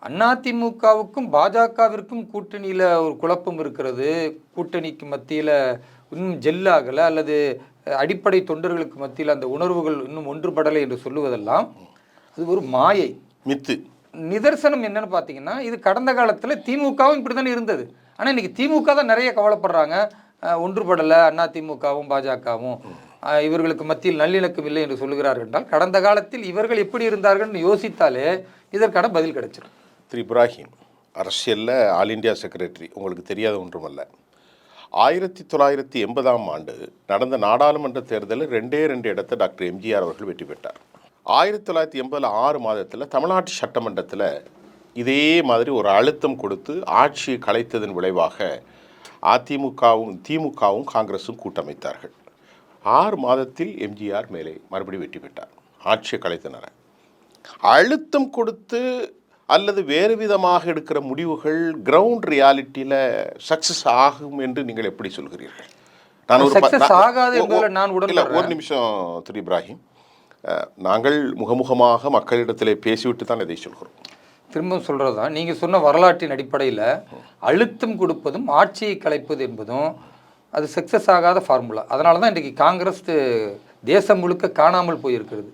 அதிமுகவுக்கும் பாஜகவிற்கும் கூட்டணியில் ஒரு குழப்பம் இருக்கிறது, கூட்டணிக்கு மத்தியில் இன்னும் ஜெல்லாகலை அல்லது அடிப்படை தொண்டர்களுக்கு மத்தியில் அந்த உணர்வுகள் இன்னும் ஒன்றுபடலை என்று சொல்லுவதெல்லாம் அது ஒரு மாயை, மித்து. நிதர்சனம் என்னன்னு பார்த்தீங்கன்னா, இது கடந்த காலத்தில் திமுகவும் இப்படி தானே இருந்தது. ஆனால் இன்னைக்கு திமுக தான் நிறைய கவலைப்படுறாங்க, ஒன்றுபடலை அதிமுகவும் பாஜகவும், இவர்களுக்கு மத்தியில் நல்லிணக்கம் இல்லை என்று சொல்லுகிறார்கள் என்றால், கடந்த காலத்தில் இவர்கள் எப்படி இருந்தார்கள் யோசித்தாலே இதற்கான பதில் கிடைச்சிடும். திரு இப்ராஹிம் அரசியலில் ஆல் இண்டியா செக்ரட்டரி, உங்களுக்கு தெரியாத ஒன்றுமல்ல. 1980ஆம் ஆண்டு நடந்த நாடாளுமன்ற தேர்தலில் 2 இடத்தை டாக்டர் எம்ஜிஆர் அவர்கள் வெற்றி பெற்றார். 1980 6 மாதத்தில் தமிழ்நாட்டு சட்டமன்றத்தில் இதே மாதிரி ஒரு அழுத்தம் கொடுத்து ஆட்சியை கலைத்ததன் விளைவாக அதிமுகவும் திமுகவும் காங்கிரஸும் கூட்டமைத்தார்கள். 6 மாதத்தில் எம்ஜிஆர் மேலே மறுபடியும் வெற்றி பெற்றார், ஆட்சியை கலைத்தனர். அழுத்தம் கொடுத்து அல்லது வேறு விதமாக எடுக்கிற முடிவுகள் கிரவுண்ட் ரியாலிட்டியில் சக்ஸஸ் ஆகும் என்று நீங்கள் எப்படி சொல்கிறீர்கள்? ஒரு நிமிஷம் திரு இப்ராஹிம், நாங்கள் முகமுகமாக மக்களிடத்திலே பேசிவிட்டு தான் இதை சொல்கிறோம். திரும்ப சொல்கிறது தான், நீங்கள் சொன்ன வரலாற்றின் அடிப்படையில் அழுத்தம் கொடுப்பதும் ஆட்சியை கலைப்பது என்பதும் அது சக்ஸஸ் ஆகாத ஃபார்முலா. அதனால தான் இன்றைக்கு காங்கிரஸ் தேசம் முழுக்க காணாமல் போயிருக்கிறது.